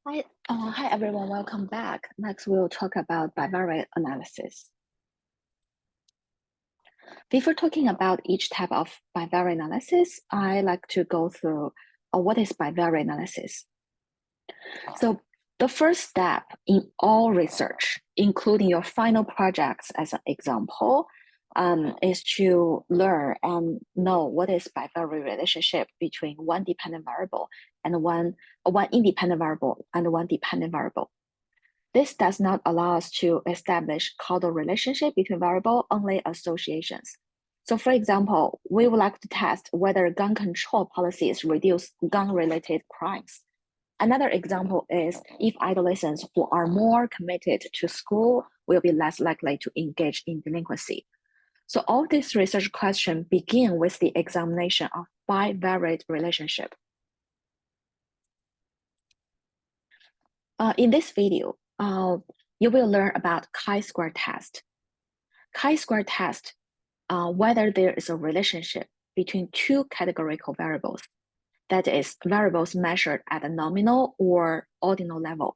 Hi everyone, welcome back. Next, we'll talk about bivariate analysis. Before talking about each type of bivariate analysis, I like to go through what is bivariate analysis. So the first step in all research, including your final projects as an example, is to learn and know what is bivariate relationship between one dependent variable and one independent variable and one dependent variable. This does not allow us to establish causal relationship between variable, only associations. So for example, we would like to test whether gun control policies reduce gun-related crimes. Another example is if adolescents who are more committed to school will be less likely to engage in delinquency. So all these research questions begin with the examination of bivariate relationship. In this video, you will learn about chi-square test. Chi-square test, whether there is a relationship between two categorical variables, that is, variables measured at a nominal or ordinal level.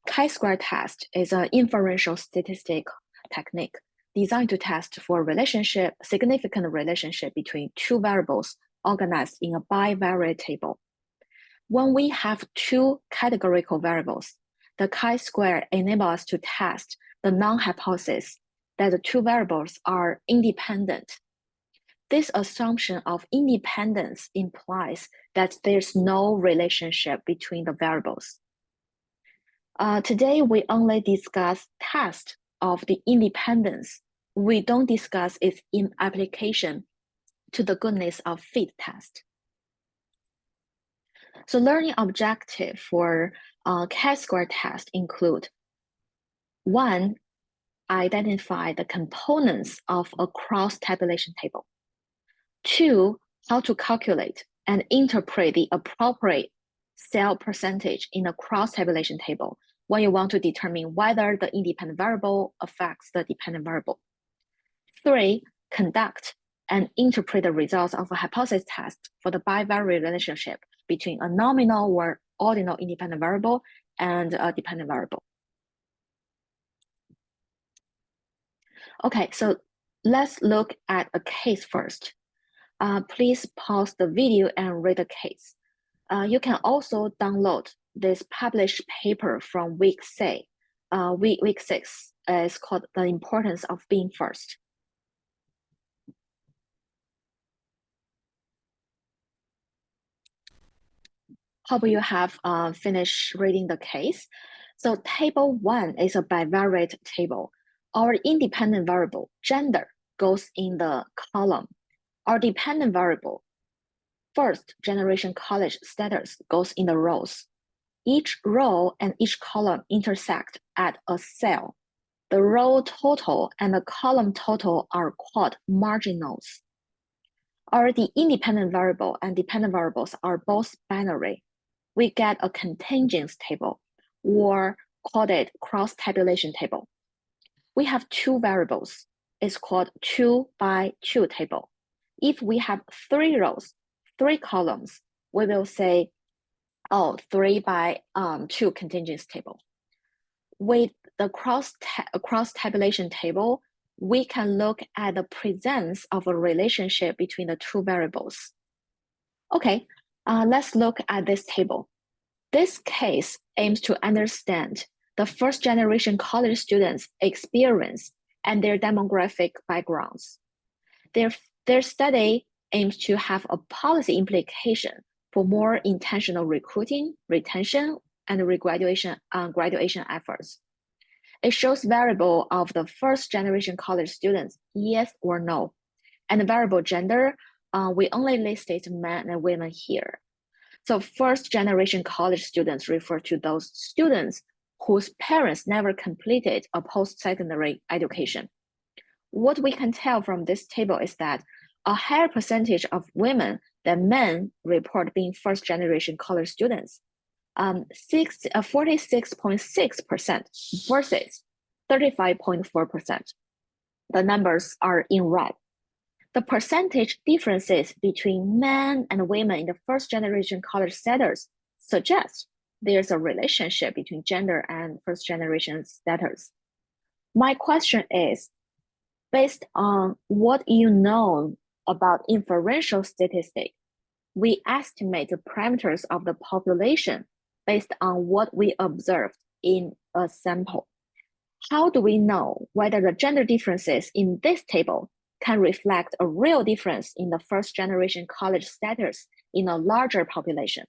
Chi-square test is an inferential statistic technique designed to test for significant relationship between two variables organized in a bivariate table. When we have two categorical variables, the chi-square enables us to test the non-hypothesis that the two variables are independent. This assumption of independence implies that there's no relationship between the variables. Today, we only discuss test of the independence. We don't discuss its application to the goodness of fit test. So learning objective for chi-square test include: one, identify the components of a cross-tabulation table. Two, how to calculate and interpret the appropriate cell percentage in a cross-tabulation table when you want to determine whether the independent variable affects the dependent variable. Three, conduct and interpret the results of a hypothesis test for the bivariate relationship between a nominal or ordinal independent variable and a dependent variable. Okay, so let's look at a case first. Please pause the video and read the case. You can also download this published paper from week 6. Week 6 is called The Importance of Being First. Hope you have finished reading the case. So table 1 is a bivariate table. Our independent variable, gender, goes in the column. Our dependent variable, first generation college status, goes in the rows. Each row and each column intersect at a cell. The row total and the column total are called marginals. The independent variable and dependent variables are both binary. We get a contingence table, or called it cross-tabulation table. We have two variables. It's called 2 by 2 table. If we have 3 rows, 3 columns, we will say, 3 by 2 contingence table. With the cross-tabulation table, we can look at the presence of a relationship between the two variables. Okay, let's look at this table. This case aims to understand the first-generation college students' experience and their demographic backgrounds. Their study aims to have a policy implication for more intentional recruiting, retention, and graduation efforts. It shows variable of the first-generation college students, yes or no, and the variable gender, we only listed men and women here. So first-generation college students refer to those students whose parents never completed a post-secondary education. What we can tell from this table is that a higher percentage of women than men report being first-generation college students, 46.6% versus 35.4%. The numbers are in red. The percentage differences between men and women in the first-generation college setters suggest there's a relationship between gender and first generation status. My question is, based on what you know about inferential statistics, we estimate the parameters of the population based on what we observed in a sample. How do we know whether the gender differences in this table can reflect a real difference in the first generation college status in a larger population?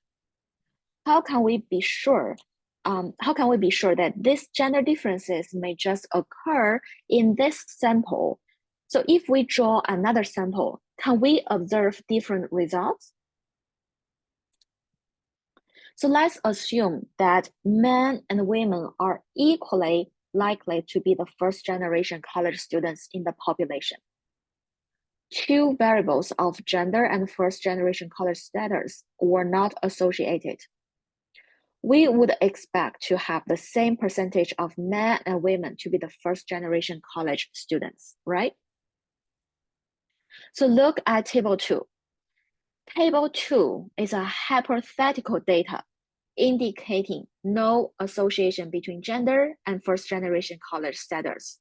How can we be sure that these gender differences may just occur in this sample? So if we draw another sample, can we observe different results? So let's assume that men and women are equally likely to be the first generation college students in the population. Two variables of gender and first generation college status were not associated. We would expect to have the same percentage of men and women to be the first generation college students, right? So look at table 2. Table 2 is a hypothetical data indicating no association between gender and first generation college status.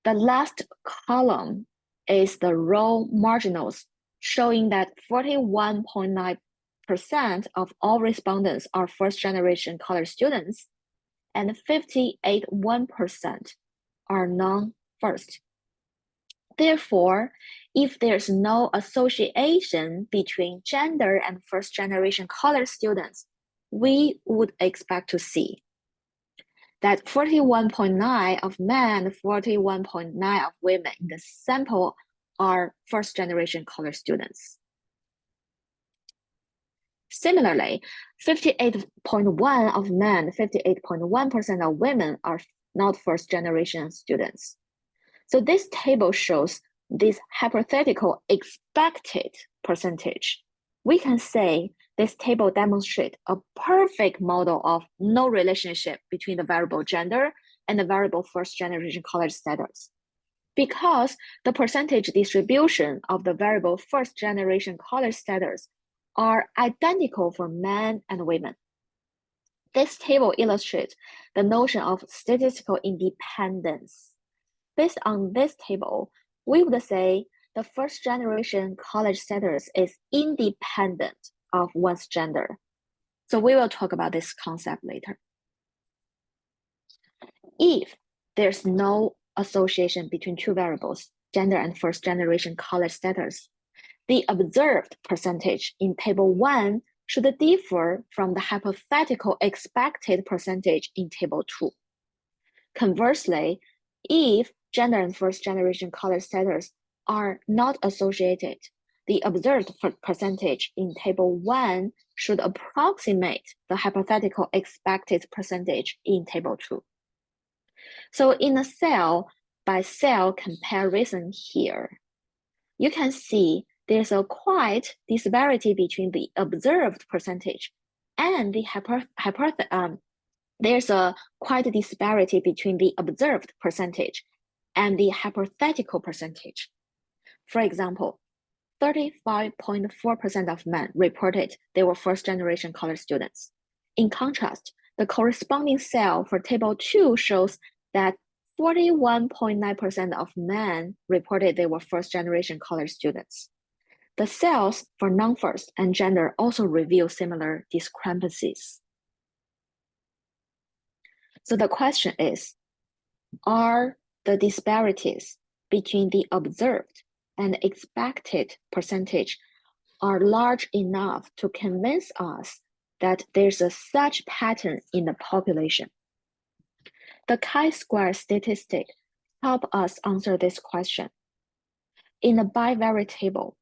The last column is the row marginals showing that 41.9% of all respondents are first generation college students and 58.1% are non-first. Therefore, if there's no association between gender and first generation college students, we would expect to see that 41.9% of men, 41.9% of women in the sample are first generation college students. Similarly, 58.1% of men, 58.1% of women are not first generation students. So this table shows this hypothetical expected percentage. We can say this table demonstrates a perfect model of no relationship between the variable gender and the variable first generation college status. Because the percentage distribution of the variable first generation college status are identical for men and women. This table illustrates the notion of statistical independence. Based on this table, we would say the first generation college status is independent of one's gender. So we will talk about this concept later. If there's no association between two variables, gender and first generation college status, the observed percentage in table 1 should differ from the hypothetical expected percentage in table 2. Conversely, if gender and first generation college status are not associated, the observed percentage in table 1 should approximate the hypothetical expected percentage in table 2. So in a cell by cell comparison here, you can see there's a quite disparity between the observed percentage and the there's a quite disparity between the observed percentage and the hypothetical percentage. For example, 35.4% of men reported they were first generation college students. In contrast, the corresponding cell for table 2 shows that 41.9% of men reported they were first generation college students. The cells for non-first and gender also reveal similar discrepancies. So the question is, are the disparities between the observed and expected percentage are large enough to convince us that there's a such pattern in the population? The chi-square statistic help us answer this question. In the bivariate table,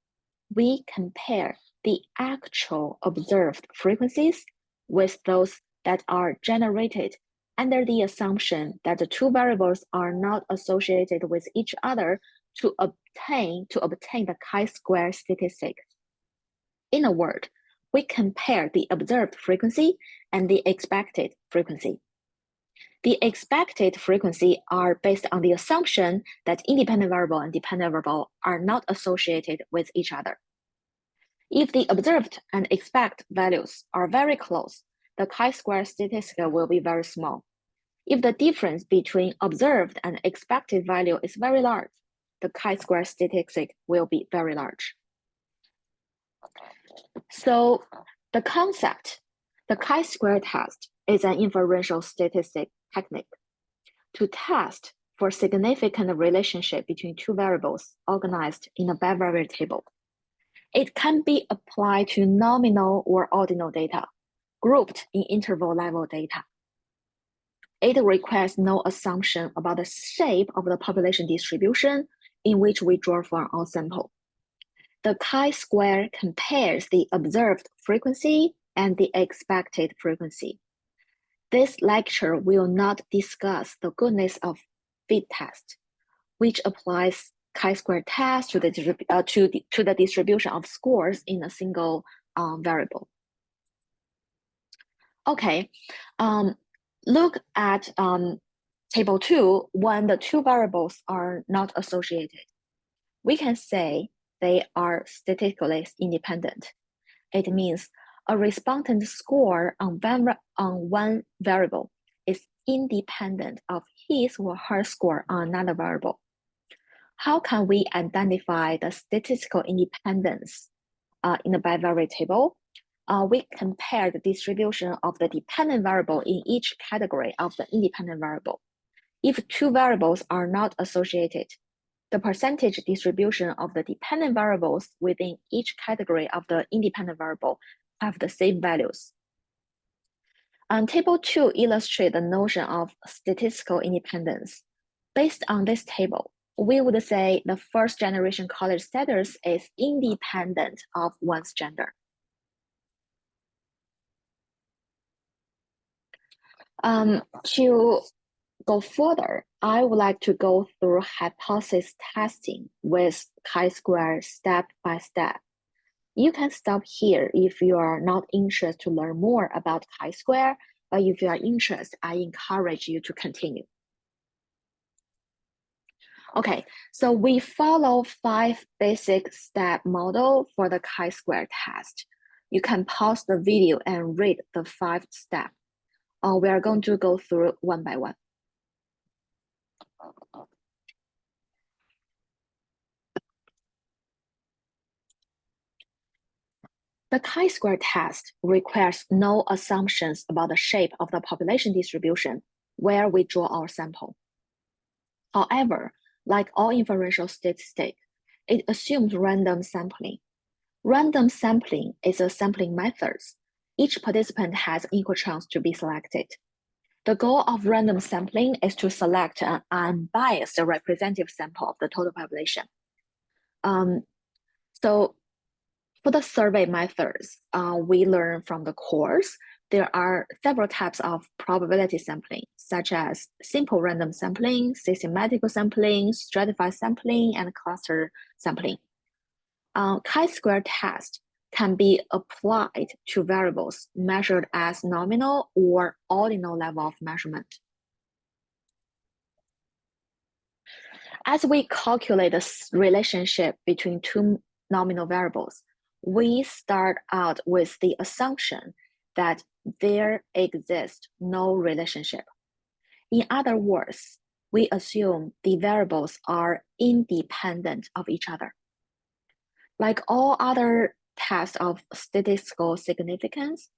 we compare the actual observed frequencies with those that are generated under the assumption that the two variables are not associated with each other to obtain the chi-square statistic. In a word, we compare the observed frequency and the expected frequency. The expected frequency are based on the assumption that independent variable and dependent variable are not associated with each other. If the observed and expect values are very close, the chi-square statistic will be very small. If the difference between observed and expected value is very large, the chi-square statistic will be very large. So the concept, the chi-square test is an inferential statistic technique to test for significant relationship between two variables organized in a bivariate table. It can be applied to nominal or ordinal data, grouped in interval level data. It requires no assumption about the shape of the population distribution in which we draw from our sample. The chi-square compares the observed frequency and the expected frequency. This lecture will not discuss the goodness of fit test, which applies chi-square test to the distribution of scores in a single variable. Okay, look at table 2 when the two variables are not associated. We can say they are statistically independent. It means a respondent score on one variable is independent of his or her score on another variable. How can we identify the statistical independence in the bivariate table? We compare the distribution of the dependent variable in each category of the independent variable. If two variables are not associated, the percentage distribution of the dependent variables within each category of the independent variable have the same values. Table 2 illustrates the notion of statistical independence. Based on this table, we would say the first generation college status is independent of one's gender. To go further, I would like to go through hypothesis testing with chi-square step by step. You can stop here if you are not interested to learn more about chi-square, but if you are interested, I encourage you to continue. Okay, so we follow 5 basic step model for the chi-square test. You can pause the video and read the 5 steps. We are going to go through one by one. The chi-square test requires no assumptions about the shape of the population distribution where we draw our sample. However, like all inferential statistics, it assumes random sampling. Random sampling is a sampling method. Each participant has an equal chance to be selected. The goal of random sampling is to select an unbiased representative sample of the total population. So for the survey methods, we learn from the course, there are several types of probability sampling, such as simple random sampling, systematical sampling, stratified sampling, and cluster sampling. Chi-square test can be applied to variables measured as nominal or ordinal level of measurement. As we calculate the relationship between two nominal variables, we start out with the assumption that there exists no relationship. In other words, we assume the variables are independent of each other. Like all other tests of statistical significance,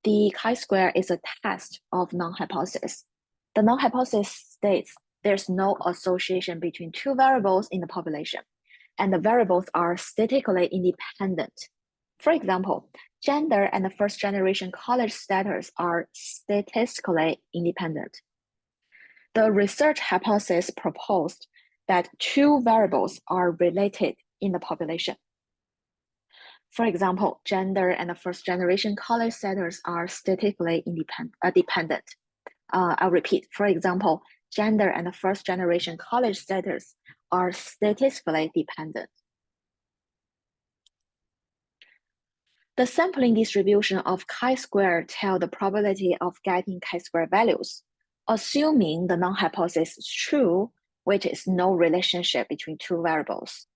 the chi-square is a test of null hypothesis. The null hypothesis states there's no association between two variables in the population, and the variables are statistically independent. For example, gender and the first generation college status are statistically independent. The research hypothesis proposed that two variables are related in the population. For example, gender and the first generation college status are statistically dependent. I'll repeat, for example, gender and the first generation college status are statistically dependent. The sampling distribution of chi-square tell the probability of getting chi-square values, assuming the null hypothesis is true, which is no relationship between two variables.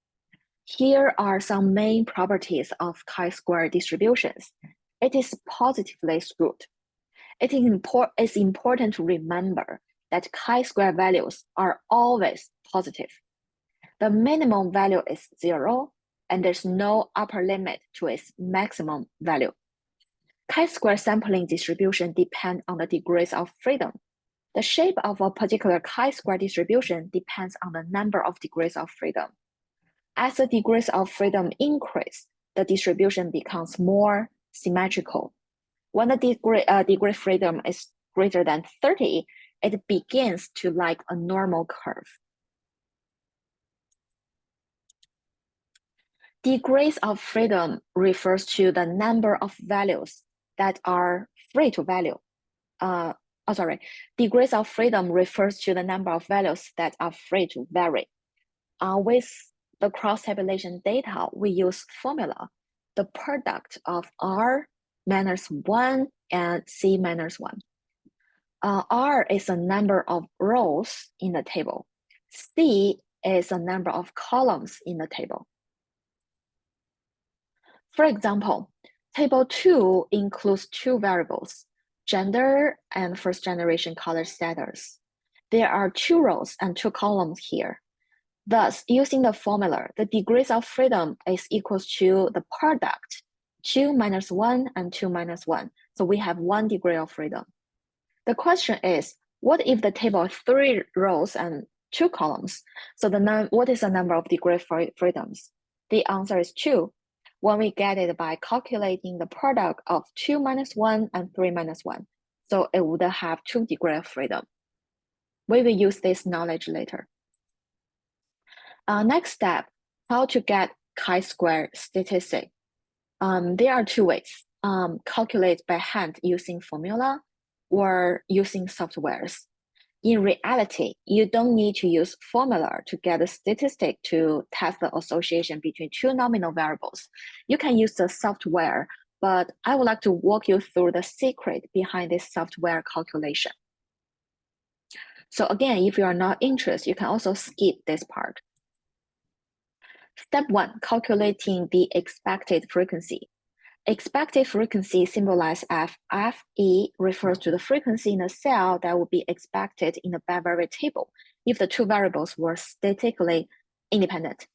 Here are some main properties of chi-square distributions. It is positively skewed. It's important to remember that chi-square values are always positive. The minimum value is 0, and there's no upper limit to its maximum value. Chi-square sampling distribution depend on the degrees of freedom. The shape of a particular chi-square distribution depends on the number of degrees of freedom. As the degrees of freedom increase, the distribution becomes more symmetrical. When the degree freedom is greater than 30, it begins to like a normal curve. Degrees of freedom refers to the number of values that are free to value. Degrees of freedom refers to the number of values that are free to vary. With the cross-tabulation data, we use formula, the product of R minus 1 and C minus 1. R is the number of rows in the table. C is the number of columns in the table. For example, table 2 includes 2 variables, gender and first-generation college status. There are 2 rows and 2 columns here. Thus, using the formula, the degrees of freedom is equals to the product, 2 minus 1 and 2 minus 1. So we have 1 degree of freedom. The question is, what if the table has 3 rows and 2 columns? So what is the number of degree freedoms? The answer is 2. When we get it by calculating the product of 2 minus 1 and 3 minus 1. So it would have 2 degrees of freedom. We will use this knowledge later. Next step, how to get chi-square statistic. There are 2 ways, calculate by hand using formula or using softwares. In reality, you don't need to use formula to get a statistic to test the association between 2 nominal variables. You can use the software, but I would like to walk you through the secret behind this software calculation. So again, if you are not interested, you can also skip this part. Step 1, calculating the expected frequency. Expected frequency symbolized as Fe refers to the frequency in a cell that would be expected in a bivariate table if the 2 variables were statistically independent.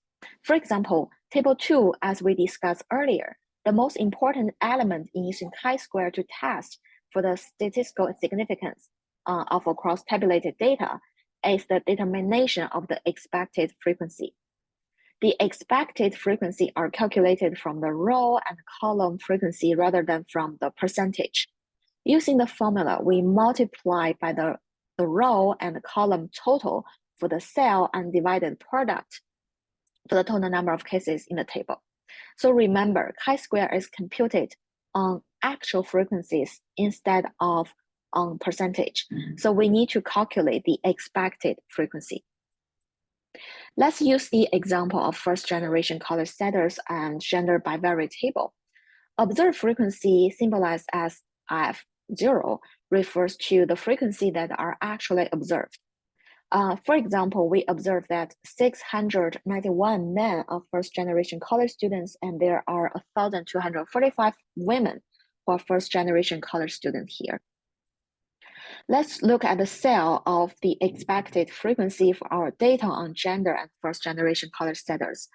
For example, table 2, as we discussed earlier, the most important element in using chi-square to test for the statistical significance of a cross-tabulated data is the determination of the expected frequency. The expected frequency are calculated from the row and column frequency rather than from the percentage. Using the formula, we multiply by the row and the column total for the cell and divide the product for the total number of cases in the table. So remember, chi-square is computed on actual frequencies instead of on percentage. So we need to calculate the expected frequency. Let's use the example of first-generation college status and gender bivariate table. Observed frequency symbolized as F0 refers to the frequency that are actually observed. For example, we observe that 691 men of first-generation college students, and there are 1,245 women who are first-generation college students here. Let's look at the cell of the expected frequency for our data on gender and first-generation college status.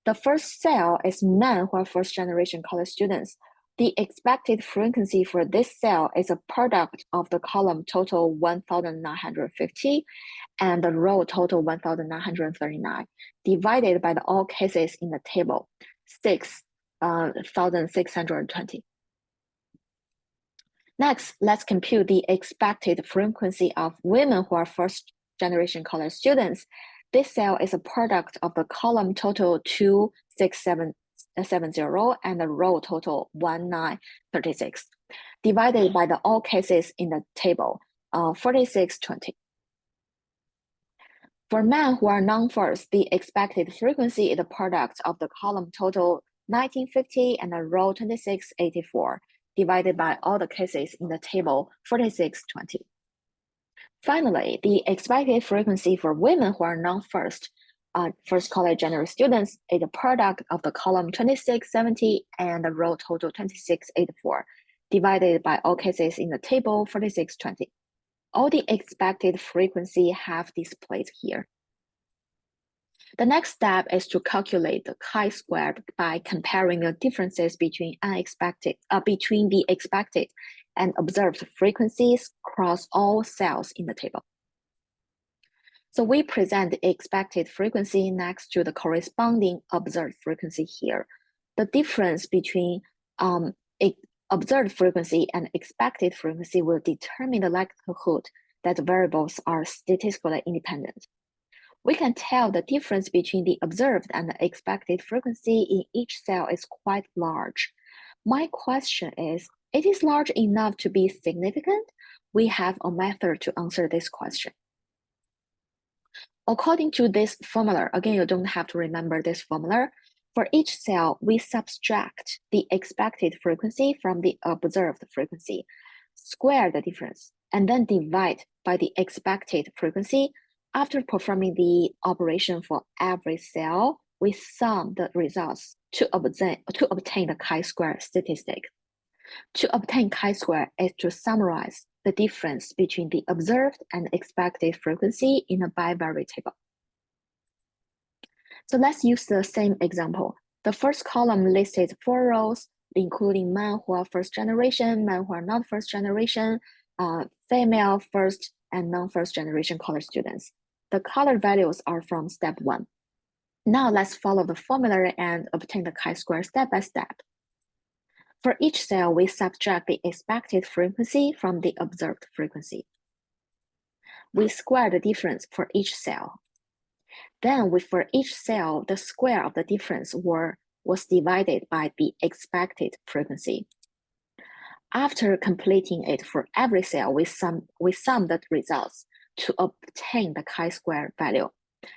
The first cell is men who are first-generation college students. The expected frequency for this cell is a product of the column total 1,950 and the row total 1,939 divided by the all cases in the table, 6,620. Next, let's compute the expected frequency of women who are first-generation college students. This cell is a product of the column total 26770 and the row total 1936, divided by the all cases in the table, 4620. For men who are non-first, the expected frequency is the product of the column total 1950 and the row 2684, divided by all the cases in the table 4620. Finally, the expected frequency for women who are non-first, first college general students is a product of the column 2670 and the row total 2684, divided by all cases in the table 4620. All the expected frequency have displayed here. The next step is to calculate the chi-squared by comparing the differences between the expected and observed frequencies across all cells in the table. So we present the expected frequency next to the corresponding observed frequency here. The difference between observed frequency and expected frequency will determine the likelihood that the variables are statistically independent. We can tell the difference between the observed and the expected frequency in each cell is quite large. My question is, it is large enough to be significant? We have a method to answer this question. According to this formula, again, you don't have to remember this formula. For each cell, we subtract the expected frequency from the observed frequency, square the difference, and then divide by the expected frequency. After performing the operation for every cell, we sum the results to obtain the chi-square statistic. To obtain chi-square is to summarize the difference between the observed and expected frequency in a bivariate table. So let's use the same example. The first column listed 4 rows, including men who are first generation, men who are not first generation, female first and non-first generation college students. The color values are from step 1. Now let's follow the formula and obtain the chi-square step by step. For each cell, we subtract the expected frequency from the observed frequency. We square the difference for each cell. Then for each cell, the square of the difference was divided by the expected frequency. After completing it for every cell, we sum the results to obtain the chi-square value.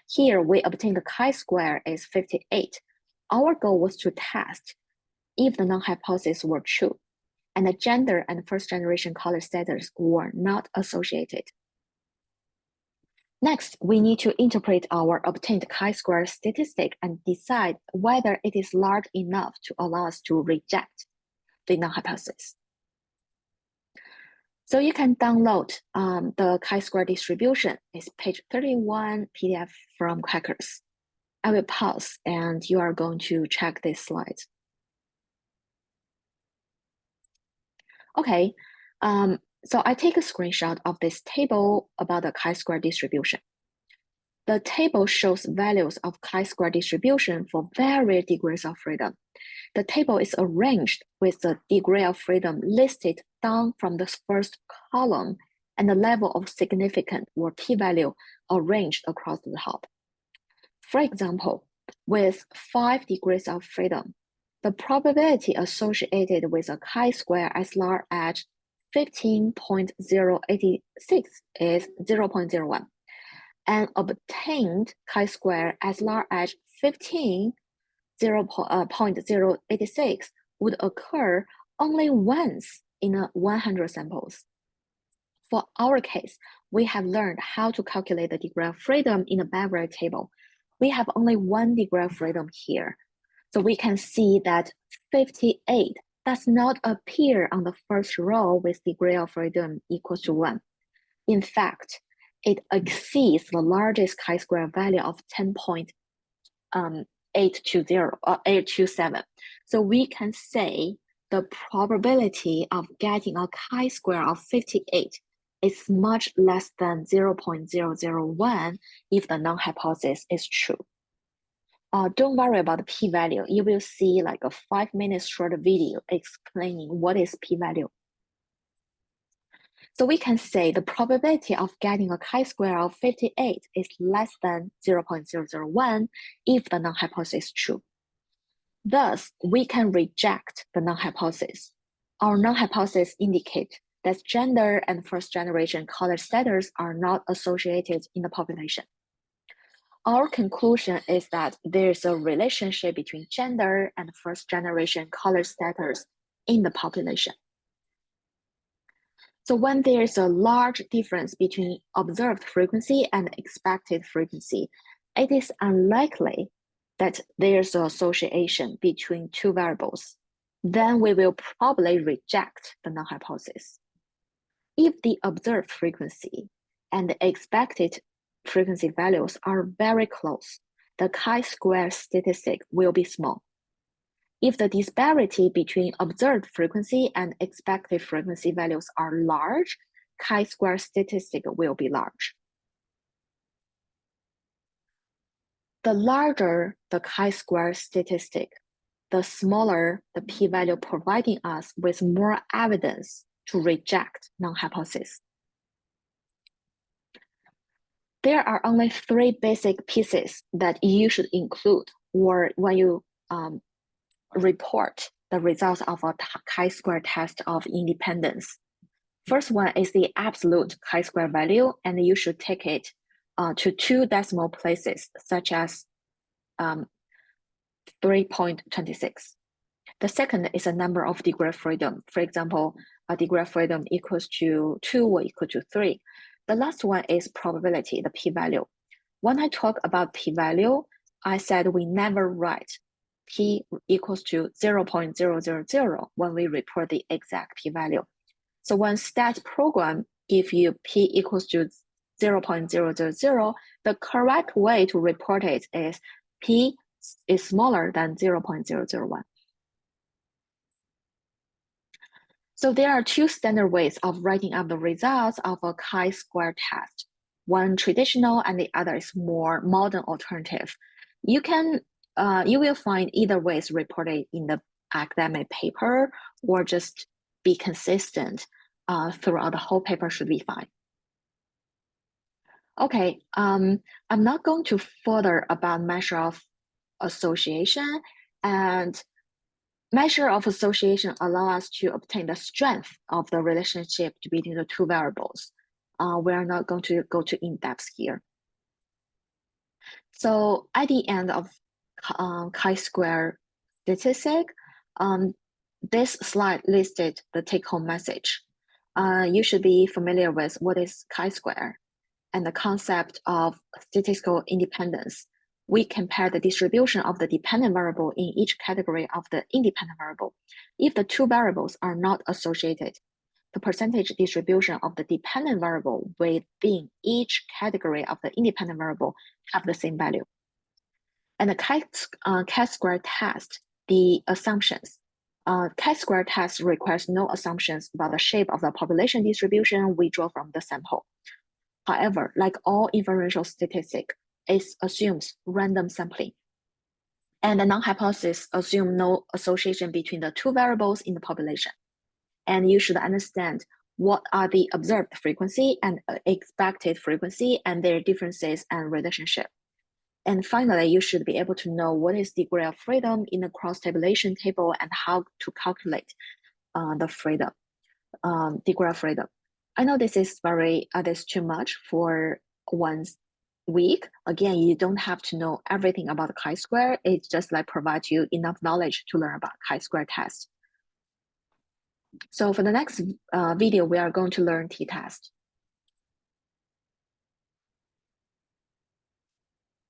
Here, we obtain the chi-square is 58. Our goal was to test if the null hypothesis were true, and the gender and first-generation college status were not associated. Next, we need to interpret our obtained chi-square statistic and decide whether it is large enough to allow us to reject the null hypothesis. So you can download the chi-square distribution. It's page 31 PDF from Crackers. I will pause and you are going to check this slide. Okay, so I take a screenshot of this table about the chi-square distribution. The table shows values of chi-square distribution for various degrees of freedom. The table is arranged with the degree of freedom listed down from the first column and the level of significance or p-value arranged across the top. For example, with 5 degrees of freedom, the probability associated with a chi-square as large as 15.086 is 0.01, and obtained chi-square as large as 0.086 would occur only once in 100 samples. For our case, we have learned how to calculate the degree of freedom in a bivariate table. We have only 1 degree of freedom here. So we can see that 58 does not appear on the first row with degree of freedom equals to 1. In fact, it exceeds the largest chi-square value of 10.827. So we can say the probability of getting a chi-square of 58 is much less than 0.001 if the null hypothesis is true. Don't worry about the p-value. You will see like a 5-minute short video explaining what is p-value. So we can say the probability of getting a chi-square of 58 is less than 0.001 if the null hypothesis is true. Thus, we can reject the null hypothesis. Our null hypothesis indicates that gender and first-generation college status are not associated in the population. Our conclusion is that there's a relationship between gender and first-generation college status in the population. So when there's a large difference between observed frequency and expected frequency, it is unlikely that there's an association between 2 variables. then we will probably reject the null hypothesis. If the observed frequency and the expected frequency values are very close, the chi-square statistic will be small. If the disparity between observed frequency and expected frequency values are large, chi-square statistic will be large. The larger the chi-square statistic, the smaller the p-value, providing us with more evidence to reject null hypothesis. There are only 3 basic pieces that you should include or when you report the results of a chi-square test of independence. First one is the absolute chi-square value, and you should take it to 2 decimal places, such as 3.26. The second is a number of degree of freedom. For example, a degree of freedom equals to 2 or equal to 3. The last one is probability, the p-value. When I talk about p-value, I said we never write p equals to 0.000 when we report the exact p-value. So when stat program gives you p equals to 0.000, the correct way to report it is p is smaller than 0.001. So there are 2 standard ways of writing up the results of a chi-square test. One traditional and the other is more modern alternative. You will find either ways reported in the academic paper, or just be consistent throughout the whole paper should be fine. Okay, I'm not going to further about measure of association, and measure of association allow us to obtain the strength of the relationship between the 2 variables. We are not going to go to in-depth here. So at the end of chi-square statistic, this slide listed the take-home message. You should be familiar with what is chi-square and the concept of statistical independence. We compare the distribution of the dependent variable in each category of the independent variable. If the 2 variables are not associated, the percentage distribution of the dependent variable within each category of the independent variable have the same value. And the chi-square test, the assumptions. Chi-square test requires no assumptions about the shape of the population distribution we draw from the sample. However, like all inferential statistics, it assumes random sampling. And the null hypothesis assumes no association between the 2 variables in the population. And you should understand what are the observed frequency and expected frequency and their differences and relationship. And finally, you should be able to know what is degree of freedom in the cross-tabulation table and how to calculate the freedom, degree of freedom. I know this is this too much for 1 week. Again, you don't have to know everything about the chi-square. It just like provides you enough knowledge to learn about chi-square test. So for the next video, we are going to learn t-test.